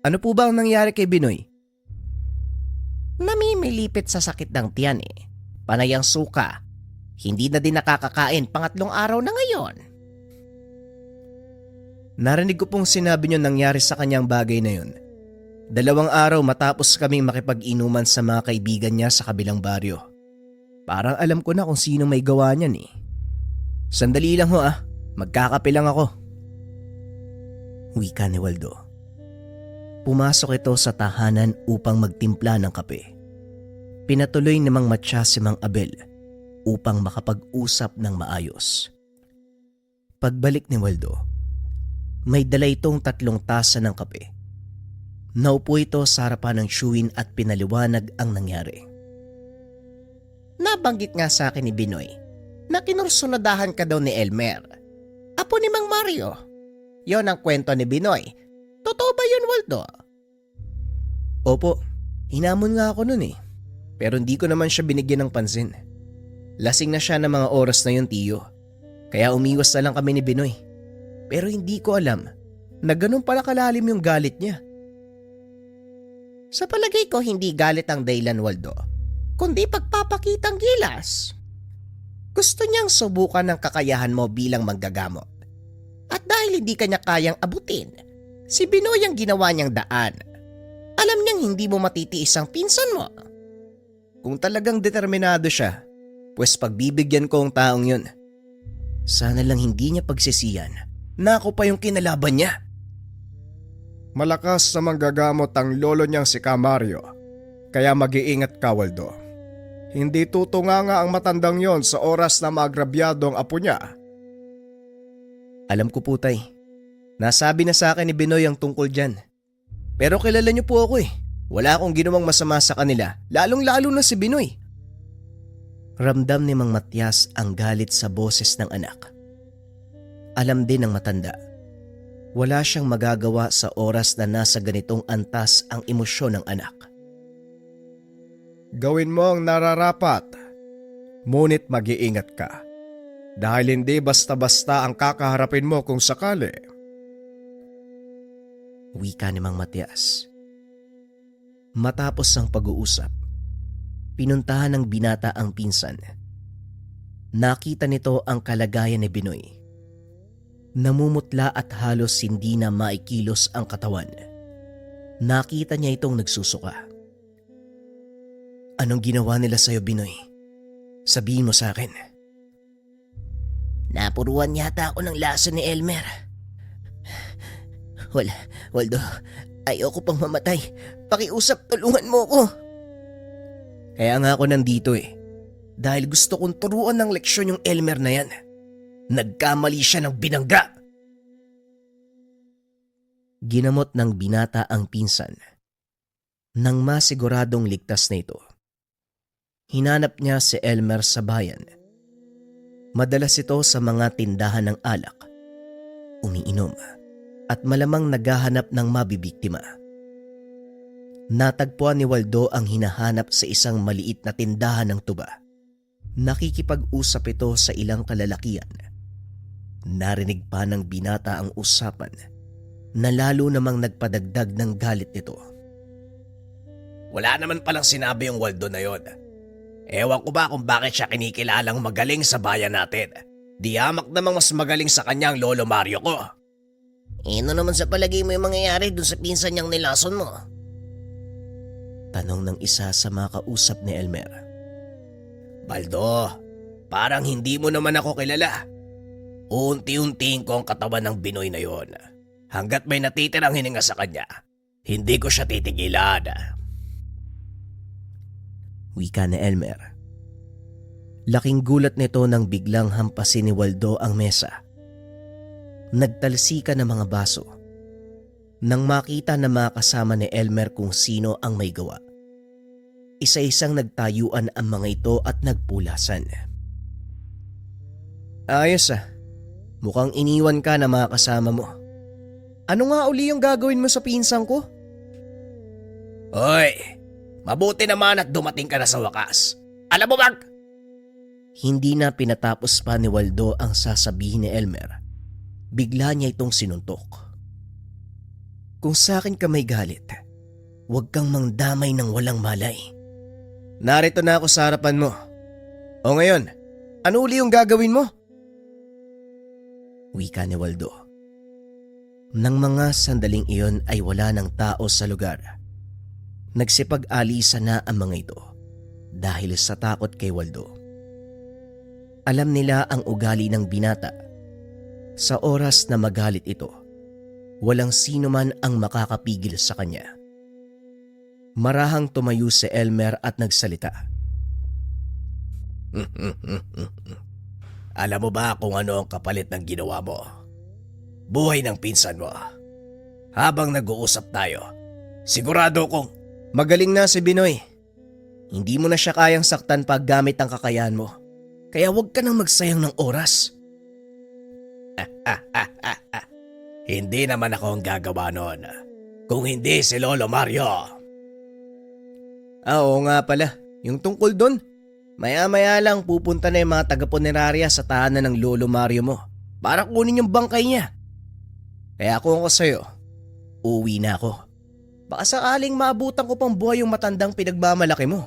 Ano po ba ang nangyari kay Binoy? Namimilipit sa sakit ng tiyan eh. Panay ang suka. Hindi na din nakakakain 3 araw na ngayon. Narinig ko pong sinabi niyo nangyari sa kanyang bagay na yun. 2 araw matapos kaming makipag-inuman sa mga kaibigan niya sa kabilang baryo. Parang alam ko na kung sino may gawa niyan eh. Sandali lang ho ah, magkakape lang ako. Wika ni Waldo. Pumasok ito sa tahanan upang magtimpla ng kape. Pinatuloy ni Mang Matyas si Mang Abel upang makapag-usap ng maayos. Pagbalik ni Waldo, may dala itong 3 tasa ng kape. Naupo ito sa harapan ng tiyuhin at pinaliwanag ang nangyari. Nabanggit nga sa akin ni Binoy na kinursunadahan ka daw ni Elmer, apo ni Mang Mario. Yon ang kwento ni Binoy. Totoo ba yun, Waldo? Opo, hinamon nga ako nun eh. Pero hindi ko naman siya binigyan ng pansin. Lasing na siya ng mga oras na yun, Tiyo. Kaya umiwas na lang kami ni Binoy. Pero hindi ko alam na ganun pala kalalim yung galit niya. Sa palagay ko hindi galit ang dahilan, Waldo, kundi pagpapakitang gilas. Gusto niyang subukan ng kakayahan mo bilang manggagamot. At dahil hindi kanya kayang abutin, si Binoy ang ginawa niyang daan. Alam niyang hindi mo matitiis ang pinsan mo. Kung talagang determinado siya, pues pagbibigyan ko ang taong yun. Sana lang hindi niya pagsisiyan na ako pa yung kinalaban niya. Malakas na manggagamot ang lolo niyang si Mario, kaya mag-iingat ka, Waldo. Hindi tutunganga ang matandang yon sa oras na maagrabyado ang apo niya. Alam ko po, tay. Nasabi na sa akin ni Binoy ang tungkol dyan. Pero kilala niyo po ako eh. Wala akong ginawang masama sa kanila, lalong-lalo na si Binoy. Ramdam ni Mang Matyas ang galit sa boses ng anak. Alam din ng matanda. Wala siyang magagawa sa oras na nasa ganitong antas ang emosyon ng anak. Gawin mo ang nararapat, ngunit mag-iingat ka. Dahil hindi basta-basta ang kakaharapin mo kung sakali. Wika ni Mang Matyas. Matapos ang pag-uusap, pinuntahan ng binata ang pinsan. Nakita nito ang kalagayan ni Binoy. Namumutla at halos hindi na maikilos ang katawan. Nakita niya itong nagsusuka. Anong ginawa nila sa'yo, Binoy? Sabihin mo sa akin. Napuruan yata ako ng lason ni Elmer. Waldo, ayoko pang mamatay. Pakiusap, tulungan mo ko. Kaya nga ako nandito Dahil gusto kong turuan ng leksyon yung Elmer na yan. Nagkamali siya ng binangga. Ginamot ng binata ang pinsan. Nang masiguradong ligtas na ito, hinanap niya si Elmer sa bayan. Madalas ito sa mga tindahan ng alak, umiinom at malamang naghahanap ng mabibiktima. Natagpuan ni Waldo ang hinahanap sa isang maliit na tindahan ng tuba. Nakikipag-usap ito sa ilang kalalakian. Narinig pa ng binata ang usapan na lalo namang nagpadagdag ng galit nito. Wala naman palang sinabi yung Waldo na yon. Ewan ko ba kung bakit siya kinikilalang magaling sa bayan natin. Di hamak namang mas magaling sa kanya ang Lolo Mario ko. Ano naman sa palagay mo yung mangyayari dun sa pinsan niyang nilason mo? Tanong ng isa sa mga kausap ni Elmer. Baldo, parang hindi mo naman ako kilala. Unti-untiin ko ang katawan ng Binoy na yon. Hanggat may natitirang hininga sa kanya, hindi ko siya titigilan. Wika ni Elmer. Laking gulat nito nang biglang hampasin ni Waldo ang mesa. Nagtalsika ng mga baso. Nang makita na mga kasama ni Elmer kung sino ang may gawa, isa-isang nagtayuan ang mga ito at nagpulasan. Ayos mukhang iniwan ka na mga kasama mo. Ano nga uli yung gagawin mo sa pinsang ko? Hoy, mabuti naman at dumating ka na sa wakas. Alam mo bang? Hindi na pinatapos pa ni Waldo ang sasabihin ni Elmer. Bigla niya itong sinuntok. Kung sa akin ka may galit, huwag kang mangdamay ng walang malay. Narito na ako sa harapan mo. O ngayon, ano uli yung gagawin mo? Wika ni Waldo. Nang mga sandaling iyon ay wala ng tao sa lugar. Nagsipag-alisa na ang mga ito dahil sa takot kay Waldo. Alam nila ang ugali ng binata. Sa oras na magalit ito, walang sino man ang makakapigil sa kanya. Marahang tumayo si Elmer at nagsalita. Alam mo ba kung ano ang kapalit ng ginawa mo? Buhay ng pinsan mo. Habang nag-uusap tayo, sigurado kong Magaling na si Binoy. Hindi mo na siya kayang saktan pag gamit ang kakayahan mo. Kaya huwag ka nang magsayang ng oras. Hindi naman ako ang gagawa nun. Kung hindi si Lolo Mario. Oo nga pala, yung tungkol doon. Maya-maya lang pupunta na yung mga taga-punerarya sa tahanan ng Lolo Mario mo para kunin yung bangkay niya. Kaya kung ako sa'yo, uwi na ako. Baka sakaling maabutan ko pang buhay yung matandang pinagmamalaki mo.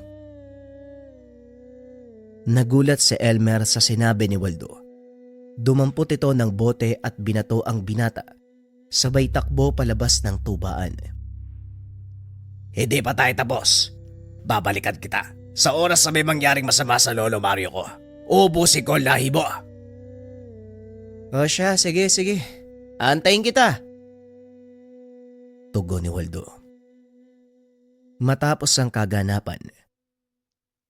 Nagulat si Elmer sa sinabi ni Waldo. Dumampot ito ng bote at binato ang binata. Sabay takbo palabas ng tubaan. Hindi pa tayo tapos. Babalikan kita sa oras na may mangyaring masama sa Lolo Mario ko. Ubusin ko ang lahi mo. O siya, sige. Antayin kita. Tugon ni Waldo. Matapos ang kaganapan,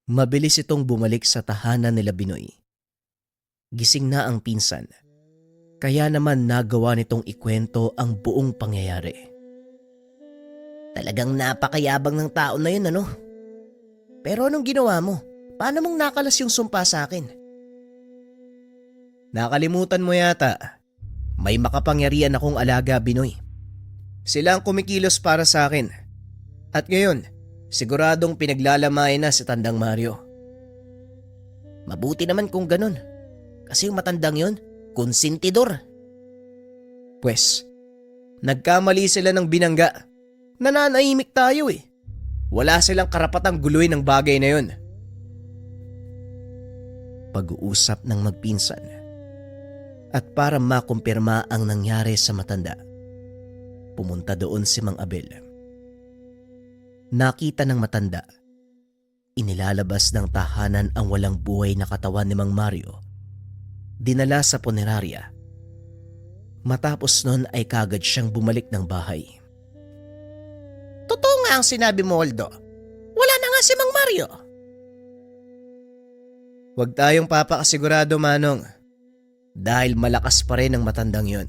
mabilis itong bumalik sa tahanan nila Binoy. Gising na ang pinsan, kaya naman nagawa nitong ikwento ang buong pangyayari. Talagang napakayabang ng tao na yun, ano? Pero anong ginawa mo? Paano mong nakalas yung sumpa sa akin? Nakalimutan mo yata. May makapangyarihan akong alaga, Binoy. Sila ang kumikilos para sa akin. At ngayon, siguradong pinaglalamayan na si Tandang Mario. Mabuti naman kung ganun. Kasi yung matandang yun, konsentidor. Pwes, nagkamali sila ng binangga. Nananahimik tayo Wala silang karapatang guluhin ng bagay na yun. Pag-uusap ng magpinsan. At para makumpirma ang nangyari sa matanda, pumunta doon si Mang Abel. Nakita ng matanda, inilalabas ng tahanan ang walang buhay na katawan ni Mang Mario. Dinala sa punerarya. Matapos nun ay kagad siyang bumalik ng bahay. Totoo nga ang sinabi mo, Waldo. Wala na nga si Mang Mario. Huwag tayong papakasigurado, Manong. Dahil malakas pa rin ang matandang yon.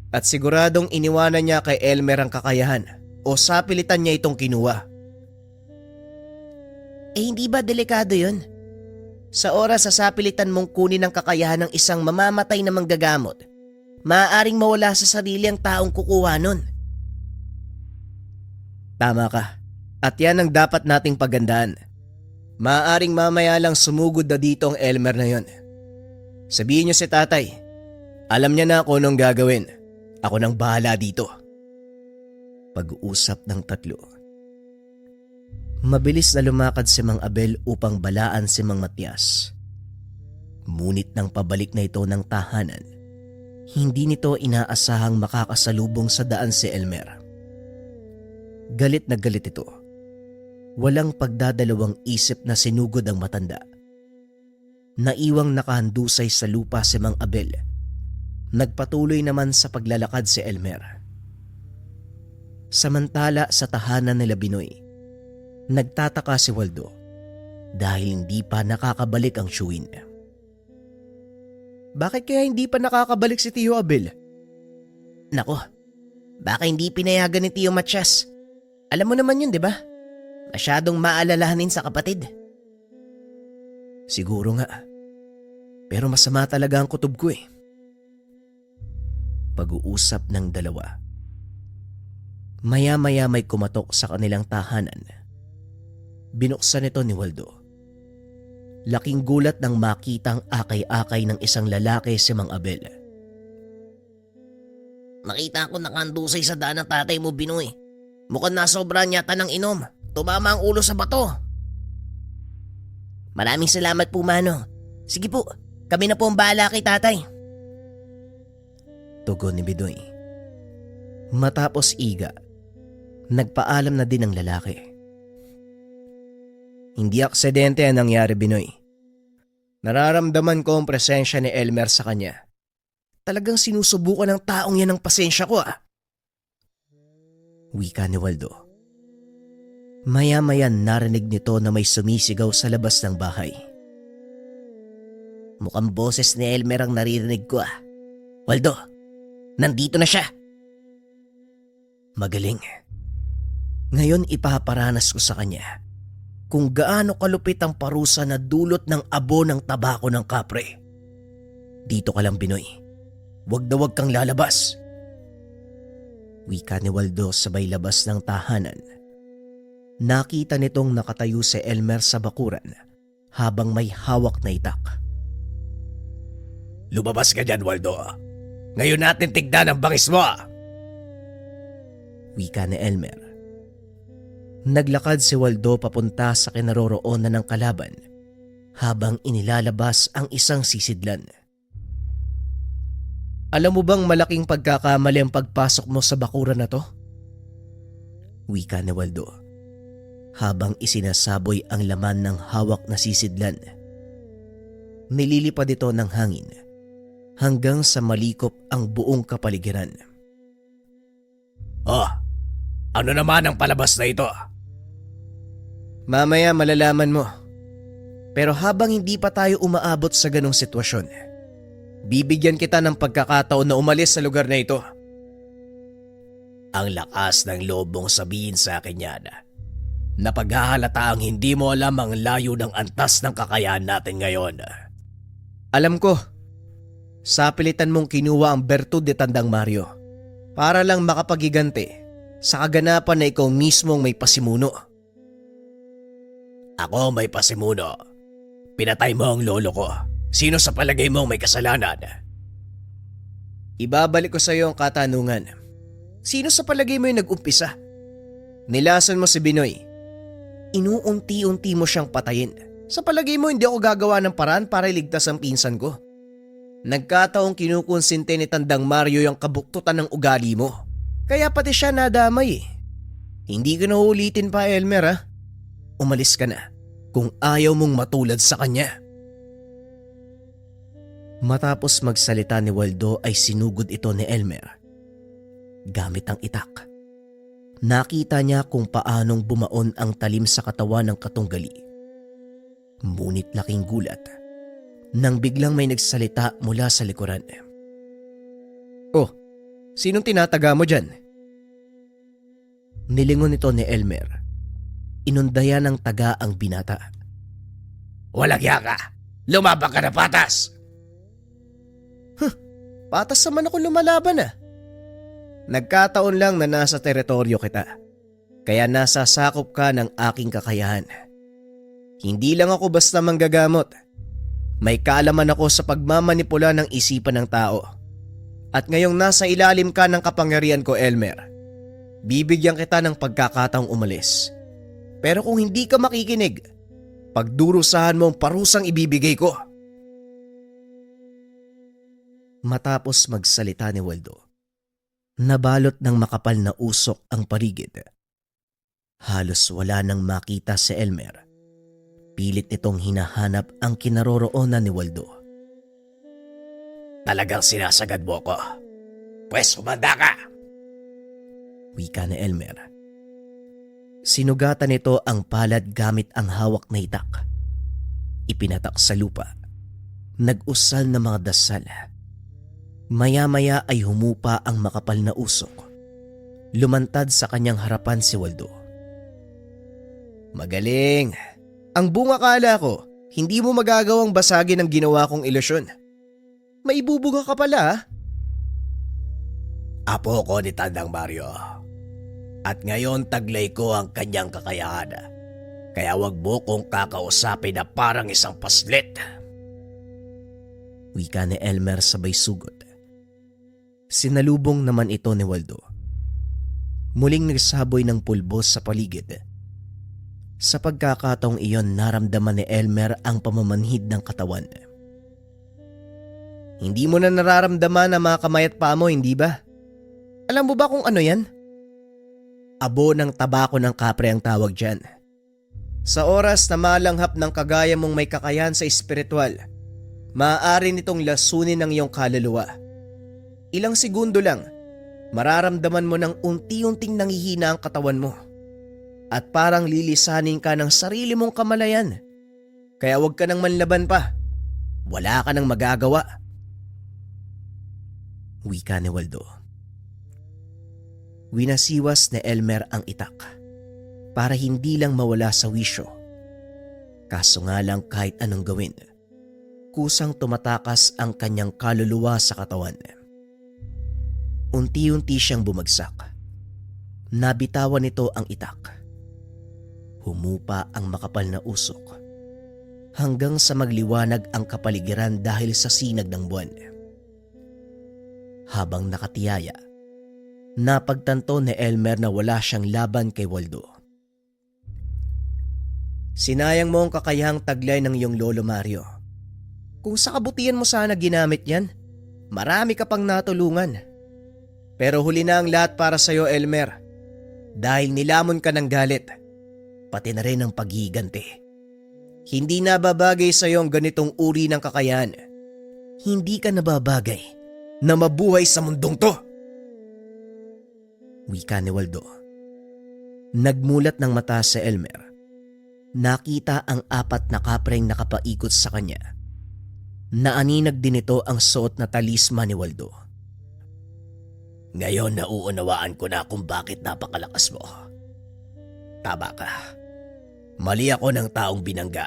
At siguradong iniwanan niya kay Elmer ang kakayahan o sapilitan niya itong kinuha. Hindi ba delikado yun? Sa oras sa sapilitan mong kunin ang kakayahan ng isang mamamatay na manggagamot, maaaring mawala sa sarili ang taong kukuha nun. Tama ka. At yan ang dapat nating pagandaan. Maaaring mamaya lang sumugod na dito ang Elmer na yon. Sabihin niyo si tatay, alam niya na kung anong gagawin. Ako nang bahala dito. Pag-uusap ng tatlo. Mabilis na lumakad si Mang Abel upang balaan si Mang Matias. Ngunit nang pabalik na ito ng tahanan, hindi nito inaasahang makakasalubong sa daan si Elmer. Galit na galit ito. Walang pagdadalawang isip na sinugod ang matanda. Naiwang nakahandusay sa lupa si Mang Abel. Nagpatuloy naman sa paglalakad si Elmer. Samantala sa tahanan nila Binoy, nagtataka si Waldo dahil hindi pa nakakabalik ang Shuin. Bakit kaya hindi pa nakakabalik si Tio Abel? Nako, baka hindi pinayagan ni Tio Matias. Alam mo naman yun, di ba? Masyadong maalalahanin sa kapatid. Siguro nga. Pero masama talaga ang kutob ko eh. Pag-uusap ng dalawa. Maya-maya may kumatok sa kanilang tahanan. Binuksan ito ni Waldo. Laking gulat nang makitang akay-akay ng isang lalaki si Mang Abel. Nakita ko nakandusay sa daan ng tatay mo, Binoy. Mukhang nasobran yata ng inom. Tumama ang ulo sa bato. Maraming salamat po, Mano. Sige po, kami na po ang bahala kay tatay. Tugon ni Bidoy. Matapos iga, nagpaalam na din ang lalaki. Hindi aksidente ang nangyari, Binoy. Nararamdaman ko ang presensya ni Elmer sa kanya. Talagang sinusubukan ng taong yan ang pasensya ko Wika ni Waldo. Maya-maya narinig nito na may sumisigaw sa labas ng bahay. Mukhang boses ni Elmer ang naririnig ko Waldo, nandito na siya. Magaling. Ngayon ipaparanas ko sa kanya kung gaano kalupit ang parusa na dulot ng abo ng tabako ng kapre. Dito ka lang, Binoy. Huwag na huwag kang lalabas. Wika ni Waldo sabay labas ng tahanan. Nakita nitong nakatayo si Elmer sa bakuran habang may hawak na itak. Lumabas ka dyan, Waldo. Ngayon natin tignan ang bangis mo. Wika ni Elmer. Naglakad si Waldo papunta sa kinaroroonan ng kalaban habang inilalabas ang isang sisidlan. Alam mo bang malaking pagkakamali ang pagpasok mo sa bakuran na to? Wika ni Waldo habang isinasaboy ang laman ng hawak na sisidlan. Nililipad ito ng hangin hanggang sa malikop ang buong kapaligiran. Ano naman ang palabas na ito? Mamaya malalaman mo. Pero habang hindi pa tayo umaabot sa ganong sitwasyon, bibigyan kita ng pagkakataon na umalis sa lugar na ito. Ang lakas ng loob mong sabihin sa akin yan. Napaghahalata ang hindi mo alam ang layo ng antas ng kakayahan natin ngayon. Alam ko, sapilitan mong kinuha ang bertud de Tandang Mario para lang makapagiganti sa kaganapan na ikaw mismong may pasimuno. Ako may pasimuno. Pinatay mo ang lolo ko. Sino sa palagay mo may kasalanan? Ibabalik ko sa iyo ang katanungan. Sino sa palagay mo yung nag-umpisa? Nilason mo si Binoy. Inuunti-unti mo siyang patayin. Sa palagay mo hindi ako gagawa ng paraan para iligtas ang pinsan ko. Nagkataong kinukonsinte ni Tandang Mario yung kabuktutan ng ugali mo. Kaya pati siya nadamay eh. Hindi ko na ulitin pa, Elmer ha. Umalis ka na kung ayaw mong matulad sa kanya. Matapos magsalita ni Waldo ay sinugod ito ni Elmer gamit ang itak. Nakita niya kung paanong bumaon ang talim sa katawan ng katunggali. Ngunit laking gulat nang biglang may nagsalita mula sa likuran. Oh, sinong tinataga mo dyan? Nilingon ito ni Elmer. Inundaya ng taga ang binata. Walang yaka! Lumabang ka na patas! Patas naman ako lumalaban ah. Nagkataon lang na nasa teritoryo kita. Kaya nasasakop ka ng aking kakayahan. Hindi lang ako basta manggagamot. May kaalaman ako sa pagmamanipula ng isipan ng tao. At ngayong nasa ilalim ka ng kapangyarihan ko, Elmer, bibigyan kita ng pagkakataong umalis. Pero kung hindi ka makikinig, pagdurusahan mo ang parusang ibibigay ko. Matapos magsalita ni Waldo, nabalot ng makapal na usok ang paligid. Halos wala nang makita si Elmer. Pilit nitong hinahanap ang kinaroroonan ni Waldo. Talagang sinasagad mo ko. Pwes, humanda ka! Wika ni Elmer. Sinugatan nito ang palad gamit ang hawak na itak. Ipinatak sa lupa. Nag-usal na mga dasal. Maya-maya ay humupa ang makapal na usok. Lumantad sa kanyang harapan si Waldo. Magaling! Ang bunga kala ko, hindi mo magagawang basagin ang ginawa kong ilusyon. May ibubuga ka pala ah. Apo ko ni Tandang Mario. At ngayon taglay ko ang kanyang kakayahan. Kaya wag mo kong kakausapin na parang isang paslit. Wika ni Elmer sabay sugod. Sinalubong naman ito ni Waldo. Muling nagsaboy ng pulbos sa paligid. Sa pagkakataong iyon naramdaman ni Elmer ang pamamanhid ng katawan. Hindi mo na nararamdaman ang mga kamay at paa mo, hindi ba? Alam mo ba kung ano yan? Abo ng tabako ng kapre ang tawag dyan. Sa oras na malanghap ng kagaya mong may kakayahan sa espiritual, maaari nitong lasunin ang iyong kaluluwa. Ilang segundo lang, mararamdaman mo ng unti-unting nanghihina ang katawan mo. At parang lilisanin ka ng sarili mong kamalayan. Kaya huwag ka nang manlaban pa. Wala ka nang magagawa. Wika ni Waldo. Winasiwas ni Elmer ang itak para hindi lang mawala sa wisyo. Kaso nga lang kahit anong gawin, kusang tumatakas ang kanyang kaluluwa sa katawan. Unti-unti siyang bumagsak. Nabitawan nito ang itak. Humupa ang makapal na usok hanggang sa magliwanag ang kapaligiran dahil sa sinag ng buwan. Habang nakatiyaya, napagtanto ni Elmer na wala siyang laban kay Waldo. Sinayang mo ang kakayahang taglay ng iyong lolo Mario. Kung sa kabutihan mo sana ginamit yan, marami ka pang natulungan. Pero huli na ang lahat para sa iyo, Elmer. Dahil nilamon ka ng galit, pati na rin ang paghiganti. Hindi na babagay sa iyo ang ganitong uri ng kakayahan. Hindi ka nababagay na mabuhay sa mundong to. Wika ni Waldo. Nagmulat ng mata si Elmer. Nakita ang 4 na kapreng nakapaikot sa kanya. Naaninag din ito ang suot na talisman ni Waldo. Ngayon nauunawaan ko na kung bakit napakalakas mo. Tama ka. Mali ako ng taong binangga.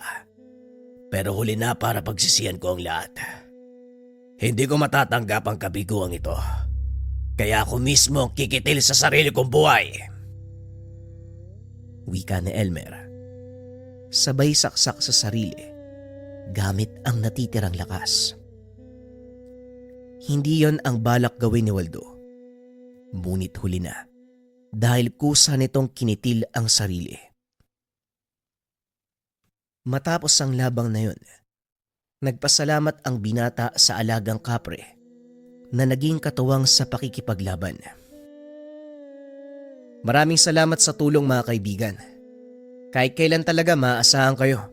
Pero huli na para pagsisihan ko ang lahat. Hindi ko matatanggap ang kabiguang ito. Kaya ako mismo ang kikitil sa sarili kong buhay. Wika ni Elmer. Sabay saksak sa sarili gamit ang natitirang lakas. Hindi yon ang balak gawin ni Waldo. Ngunit huli na dahil kusa nitong kinitil ang sarili. Matapos ang labang na yun, Nagpasalamat ang binata sa alagang kapre na naging katuwang sa pakikipaglaban. Maraming salamat sa tulong mga kaibigan. Kahit kailan talaga maaasahan kayo.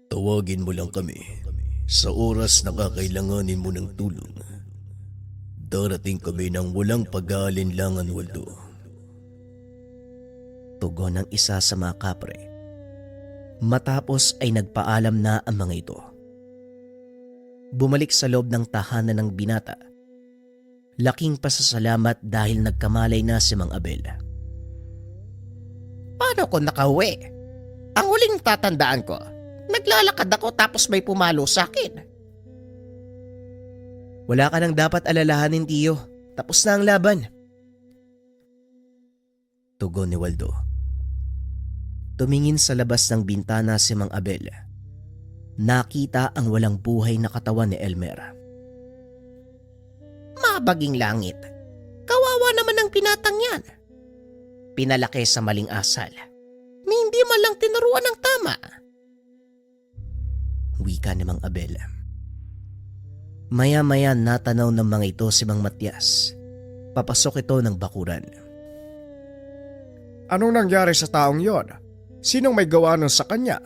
Tawagin mo lang kami sa oras na kakailanganin mo ng tulong. Darating kami ng walang pag-aalinlangan, Waldo. Tugon ng isa sa mga kapre. Matapos ay nagpaalam na ang mga ito. Bumalik sa loob ng tahanan ng binata. Laking pasasalamat dahil nagkamalay na si Mang Abel. Paano ko nakauwi? Ang huling tatandaan ko, naglalakad ako tapos may pumalo sa akin. Wala ka nang dapat alalahanin, Tiyo. Tapos na ang laban. Tugon ni Waldo. Tumingin sa labas ng bintana si Mang Abel. Nakita ang walang buhay na katawan ni Elmer. Mabaging langit. Kawawa naman ang binatang yan. Pinalaki sa maling asal. Ni hindi man lang tinuruan ng tama. Wika ni Mang Abel. Maya-maya natanaw ng mga ito si Mang Matias. Papasok ito ng bakuran. Anong nangyari sa taong yon? Sinong may gawa nun sa kanya?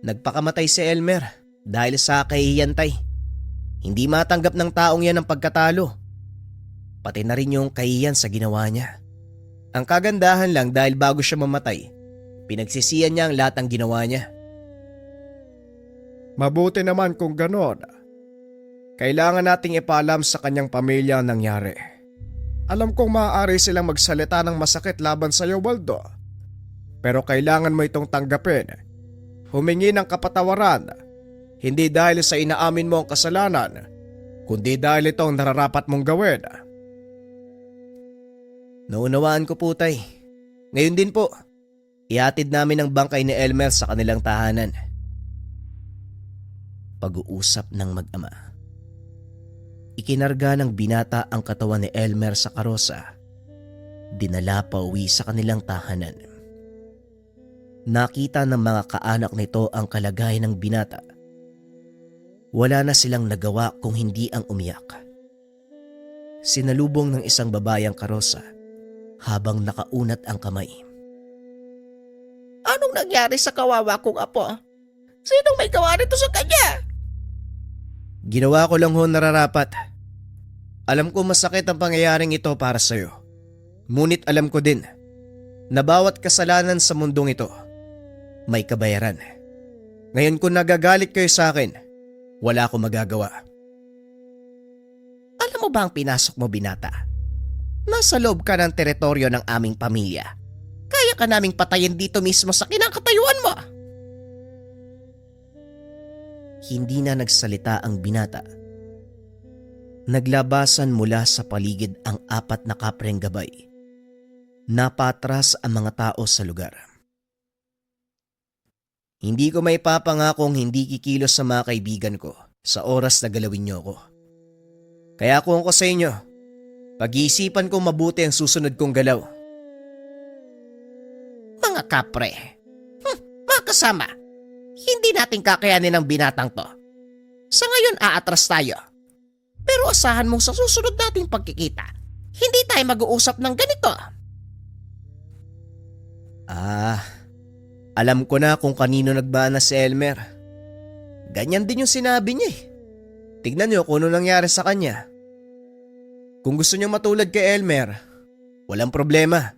Nagpakamatay si Elmer dahil sa kahihiyantay. Hindi matanggap ng taong yan ang pagkatalo. Pati na rin yung kahiyan sa ginawa niya. Ang kagandahan lang dahil bago siya mamatay, pinagsisiyan niya ang lahat ng ginawa niya. Mabuti naman kung ganon. Kailangan nating ipaalam sa kanyang pamilya ang nangyari. Alam kong maaari silang magsalita ng masakit laban sa iyo, Waldo. Pero kailangan mo itong tanggapin. Humingi ng kapatawaran. Hindi dahil sa inaamin mo ang kasalanan, kundi dahil ito ang nararapat mong gawin. Naunawaan ko po, Tay. Ngayon din po, ihatid namin ang bangkay ni Elmer sa kanilang tahanan. Pag-uusap ng mag-ama. Ikinarga ng binata ang katawan ni Elmer sa karosa. Dinala pa uwi sa kanilang tahanan. Nakita ng mga kaanak nito ang kalagayan ng binata. Wala na silang nagawa kung hindi ang umiyak. Sinalubong ng isang babayang karosa habang nakaunat ang kamay. Anong nangyari sa kawawa kong apo? Sinong may gawa nito sa kanya? Ginawa ko lang ho nararapat. Alam ko masakit ang pangyayaring ito para sa'yo. Ngunit alam ko din na bawat kasalanan sa mundong ito may kabayaran. Ngayon kung nagagalit kayo sa akin, wala akong magagawa. Alam mo ba ang pinasok mo, binata? Nasa loob ka ng teritoryo ng aming pamilya. Kaya ka naming patayin dito mismo sa kinakatayuan mo. Hindi na nagsalita ang binata. Naglabasan mula sa paligid ang 4 na kapreng gabay. Napatras ang mga tao sa lugar. Hindi ko may papangakong hindi kikilos sa mga kaibigan ko sa oras na galawin niyo ako. Kaya kung ako sa inyo, pag-iisipan kong mabuti ang susunod kong galaw. Mga kapre. Mga kasama. Hindi natin kakayanin ang binatang to. Sa ngayon aatras tayo. Pero asahan mong sa susunod nating pagkikita, hindi tayo mag-uusap ng ganito. Alam ko na kung kanino nagbana si Elmer. Ganyan din yung sinabi niya eh. Tignan niyo kung ano nangyari sa kanya. Kung gusto niyo matulad kay Elmer, walang problema.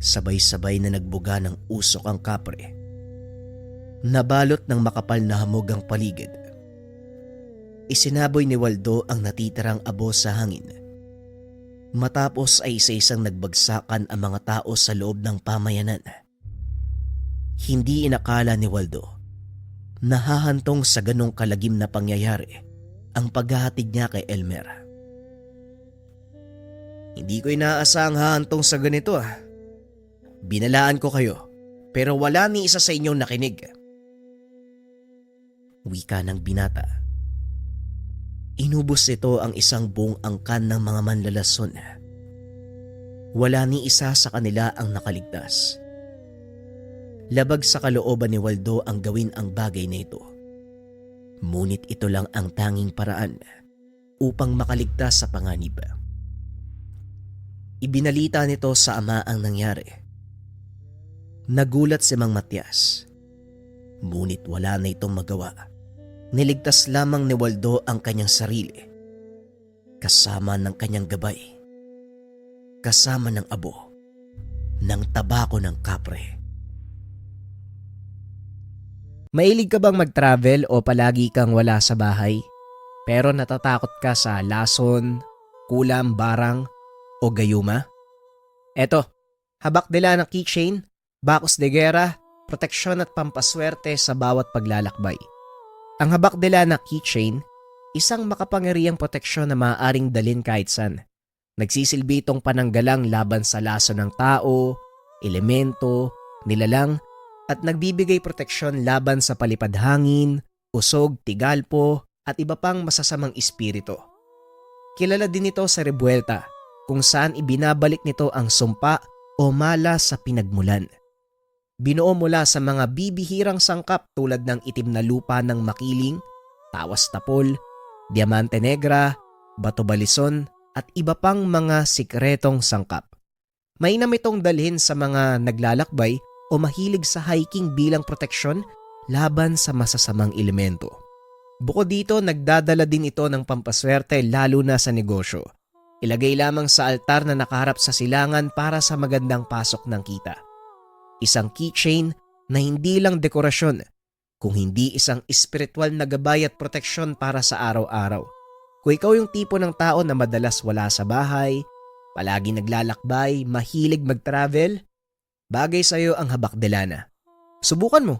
Sabay-sabay na nagbuga ng usok ang kapre. Nabalot ng makapal na hamog ang paligid. Isinaboy ni Waldo ang natitirang abo sa hangin. Matapos ay isa-isang nagbagsakan ang mga tao sa loob ng pamayanan. Hindi inakala ni Waldo na hahantong sa ganong kalagim na pangyayari ang paghahatid niya kay Elmer. Hindi ko inaasahang hahantong sa ganito ah. Binalaan ko kayo pero wala ni isa sa inyong nakinig. Wika ng binata. Inubos nito ang isang buong angkan ng mga manlalason. Wala ni isa sa kanila ang nakaligtas. Labag sa kalooban ni Waldo ang gawin ang bagay na ito. Ngunit ito lang ang tanging paraan upang makaligtas sa panganib. Ibinalita nito sa ama ang nangyari. Nagulat si Mang Matias. Ngunit wala na itong magawa. Niligtas lamang ni Waldo ang kanyang sarili, kasama ng kanyang gabay, kasama ng abo, ng tabako ng kapre. Mahilig ka bang mag-travel o palagi kang wala sa bahay? Pero natatakot ka sa lason, kulam, barang o gayuma? Eto, habak nila ng keychain, bakos de gera, proteksyon at pampaswerte sa bawat paglalakbay. Ang habak nila na keychain, isang makapangyarihang proteksyon na maaaring dalhin kahit saan. Nagsisilbi itong pananggalang laban sa laso ng tao, elemento, nilalang, at nagbibigay proteksyon laban sa palipad hangin, usog, tigalpo, at iba pang masasamang espiritu. Kilala din ito sa Rebuelta, kung saan ibinabalik nito ang sumpa o mala sa pinagmulan. Binuo mula sa mga bibihirang sangkap tulad ng itim na lupa ng makiling, tawas tapol, diamante negra, bato balison, at iba pang mga sikretong sangkap. Mainam itong dalhin sa mga naglalakbay o mahilig sa hiking bilang proteksyon laban sa masasamang elemento. Bukod dito, nagdadala din ito ng pampaswerte lalo na sa negosyo. Ilagay lamang sa altar na nakaharap sa silangan para sa magandang pasok ng kita. Isang keychain na hindi lang dekorasyon, kung hindi isang espiritual na gabay at proteksyon para sa araw-araw. Kung ikaw yung tipo ng tao na madalas wala sa bahay, palagi naglalakbay, mahilig mag-travel, bagay sa'yo ang habak de lana. Subukan mo.